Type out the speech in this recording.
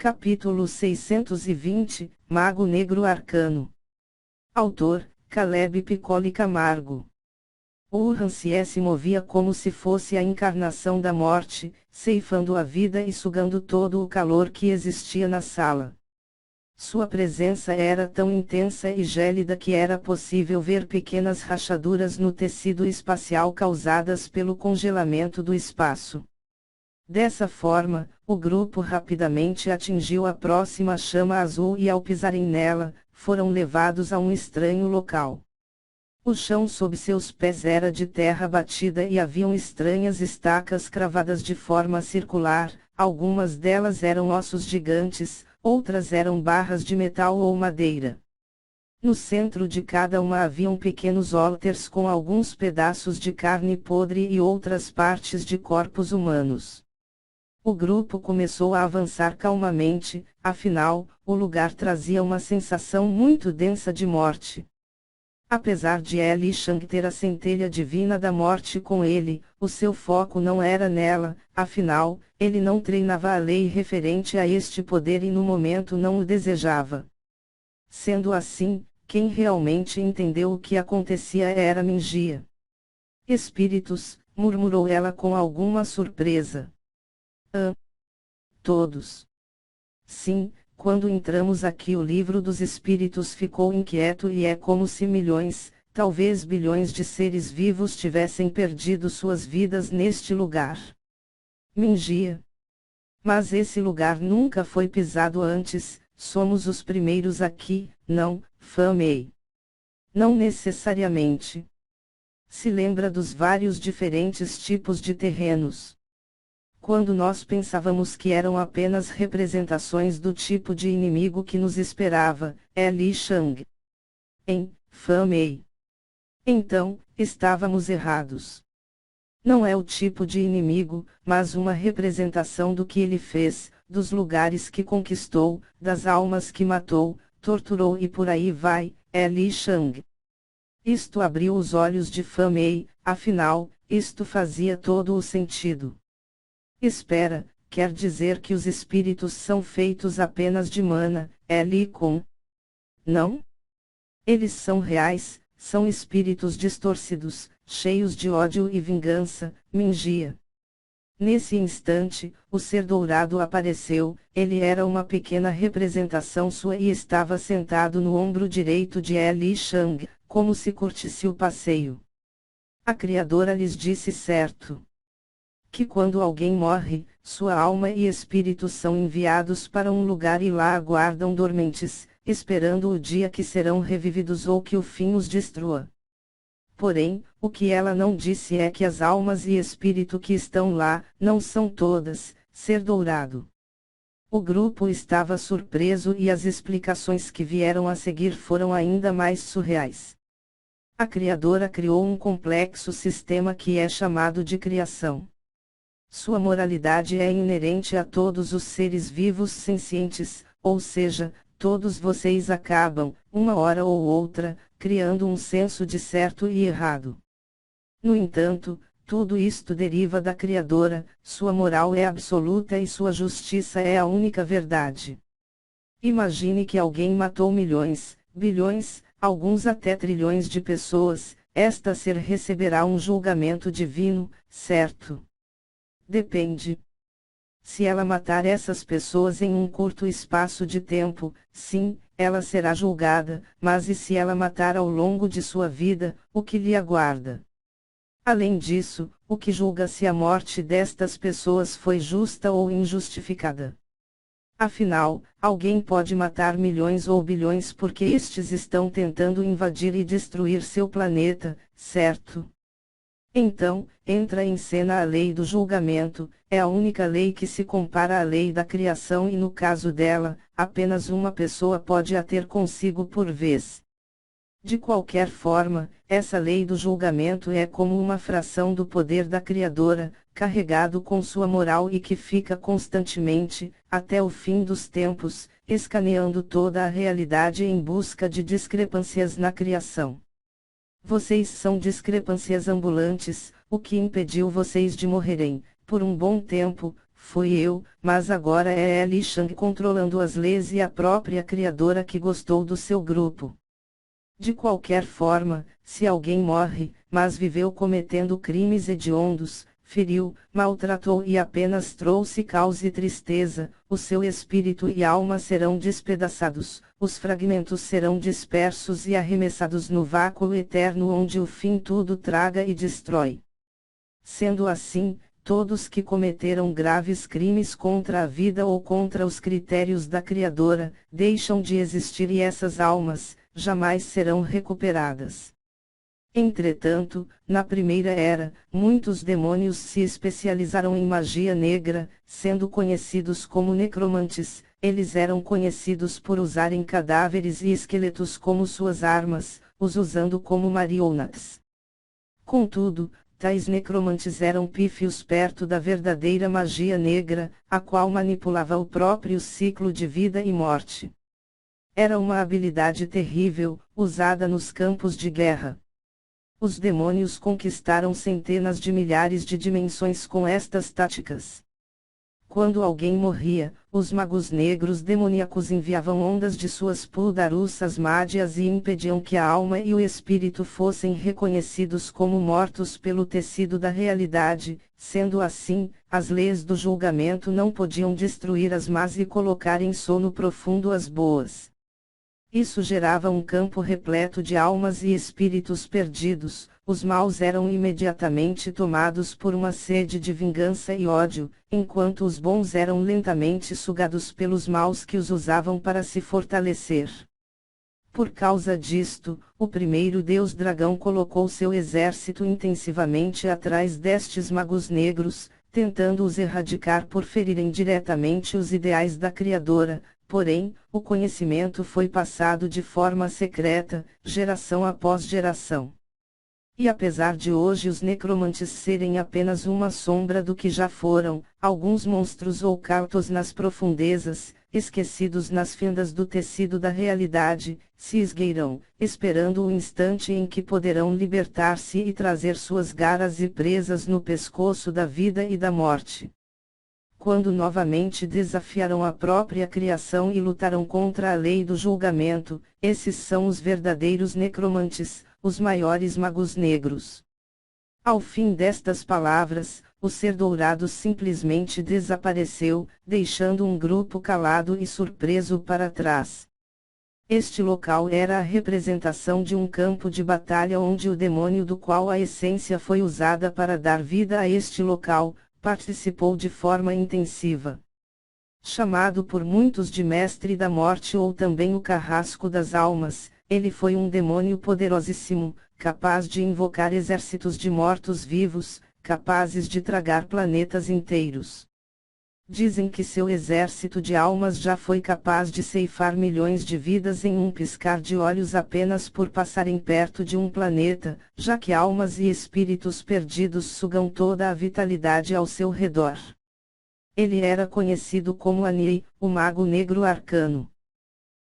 Capítulo 620, Mago Negro Arcano. Autor, Caleb Piccoli Camargo. O Rancière se movia como se fosse a encarnação da morte, ceifando a vida e sugando todo o calor que existia na sala. Sua presença era tão intensa e gélida que era possível ver pequenas rachaduras no tecido espacial causadas pelo congelamento do espaço. Dessa forma, o grupo rapidamente atingiu a próxima chama azul e ao pisarem nela, foram levados a um estranho local. O chão sob seus pés era de terra batida e haviam estranhas estacas cravadas de forma circular, algumas delas eram ossos gigantes, outras eram barras de metal ou madeira. No centro de cada uma haviam pequenos hólters com alguns pedaços de carne podre e outras partes de corpos humanos. O grupo começou a avançar calmamente, afinal, o lugar trazia uma sensação muito densa de morte. Apesar de Li Shang ter a centelha divina da morte com ele, o seu foco não era nela, afinal, ele não treinava a lei referente a este poder e no momento não o desejava. Sendo assim, quem realmente entendeu o que acontecia era Mingia. Espíritos, murmurou ela com alguma surpresa. Todos. Sim, quando entramos aqui o livro dos espíritos ficou inquieto e é como se milhões, talvez bilhões de seres vivos tivessem perdido suas vidas neste lugar. Mingia. Mas esse lugar nunca foi pisado antes, somos os primeiros aqui, não, Famei. Não necessariamente. Se lembra dos vários diferentes tipos de terrenos. Quando nós pensávamos que eram apenas representações do tipo de inimigo que nos esperava, Li Shang. Famei. Então, estávamos errados. Não é o tipo de inimigo, mas uma representação do que ele fez, dos lugares que conquistou, das almas que matou, torturou e por aí vai, Li Shang. Isto abriu os olhos de Famei, afinal, isto fazia todo o sentido. Espera, quer dizer que os espíritos são feitos apenas de mana, Li Kun? Não? Eles são reais, são espíritos distorcidos, cheios de ódio e vingança, Mingia. Nesse instante, o ser dourado apareceu, ele era uma pequena representação sua e estava sentado no ombro direito de Li Shang, como se curtisse o passeio. A criadora lhes disse certo. Que quando alguém morre, sua alma e espírito são enviados para um lugar e lá aguardam dormentes, esperando o dia que serão revividos ou que o fim os destrua. Porém, o que ela não disse é que as almas e espírito que estão lá, não são todas, ser dourado. O grupo estava surpreso e as explicações que vieram a seguir foram ainda mais surreais. A criadora criou um complexo sistema que é chamado de criação. Sua moralidade é inerente a todos os seres vivos sencientes, ou seja, todos vocês acabam, uma hora ou outra, criando um senso de certo e errado. No entanto, tudo isto deriva da Criadora, sua moral é absoluta e sua justiça é a única verdade. Imagine que alguém matou milhões, bilhões, alguns até trilhões de pessoas, esta ser receberá um julgamento divino, certo? Depende. Se ela matar essas pessoas em um curto espaço de tempo, sim, ela será julgada, mas e se ela matar ao longo de sua vida, o que lhe aguarda? Além disso, o que julga se a morte destas pessoas foi justa ou injustificada? Afinal, alguém pode matar milhões ou bilhões porque estes estão tentando invadir e destruir seu planeta, certo? Então, entra em cena a lei do julgamento, é a única lei que se compara à lei da criação e no caso dela, apenas uma pessoa pode a ter consigo por vez. De qualquer forma, essa lei do julgamento é como uma fração do poder da Criadora, carregado com sua moral e que fica constantemente, até o fim dos tempos, escaneando toda a realidade em busca de discrepâncias na criação. Vocês são discrepâncias ambulantes, o que impediu vocês de morrerem, por um bom tempo, fui eu, mas agora é Li Shang controlando as leis e a própria criadora que gostou do seu grupo. De qualquer forma, se alguém morre, mas viveu cometendo crimes hediondos, feriu, maltratou e apenas trouxe caos e tristeza, o seu espírito e alma serão despedaçados, os fragmentos serão dispersos e arremessados no vácuo eterno onde o fim tudo traga e destrói. Sendo assim, todos que cometeram graves crimes contra a vida ou contra os critérios da Criadora, deixam de existir e essas almas, jamais serão recuperadas. Entretanto, na Primeira Era, muitos demônios se especializaram em magia negra, sendo conhecidos como necromantes. Eles eram conhecidos por usarem cadáveres e esqueletos como suas armas, os usando como marionetes. Contudo, tais necromantes eram pífios perto da verdadeira magia negra, a qual manipulava o próprio ciclo de vida e morte. Era uma habilidade terrível, usada nos campos de guerra. Os demônios conquistaram centenas de milhares de dimensões com estas táticas. Quando alguém morria, os magos negros demoníacos enviavam ondas de suas puldarussas mádias e impediam que a alma e o espírito fossem reconhecidos como mortos pelo tecido da realidade. Sendo assim, as leis do julgamento não podiam destruir as más e colocar em sono profundo as boas. Isso gerava um campo repleto de almas e espíritos perdidos. Os maus eram imediatamente tomados por uma sede de vingança e ódio, enquanto os bons eram lentamente sugados pelos maus que os usavam para se fortalecer. Por causa disto, o primeiro deus dragão colocou seu exército intensivamente atrás destes magos negros, tentando os erradicar por ferirem diretamente os ideais da Criadora. Porém, o conhecimento foi passado de forma secreta, geração após geração. E apesar de hoje os necromantes serem apenas uma sombra do que já foram, alguns monstros ocultos nas profundezas, esquecidos nas fendas do tecido da realidade, se esgueiram, esperando o instante em que poderão libertar-se e trazer suas garras e presas no pescoço da vida e da morte. Quando novamente desafiaram a própria criação e lutaram contra a lei do julgamento, esses são os verdadeiros necromantes, os maiores magos negros. Ao fim destas palavras, o ser dourado simplesmente desapareceu, deixando um grupo calado e surpreso para trás. Este local era a representação de um campo de batalha onde o demônio do qual a essência foi usada para dar vida a este local, participou de forma intensiva. Chamado por muitos de Mestre da Morte ou também o Carrasco das Almas, ele foi um demônio poderosíssimo, capaz de invocar exércitos de mortos-vivos, capazes de tragar planetas inteiros. Dizem que seu exército de almas já foi capaz de ceifar milhões de vidas em um piscar de olhos apenas por passarem perto de um planeta, já que almas e espíritos perdidos sugam toda a vitalidade ao seu redor. Ele era conhecido como Ani, o Mago Negro Arcano.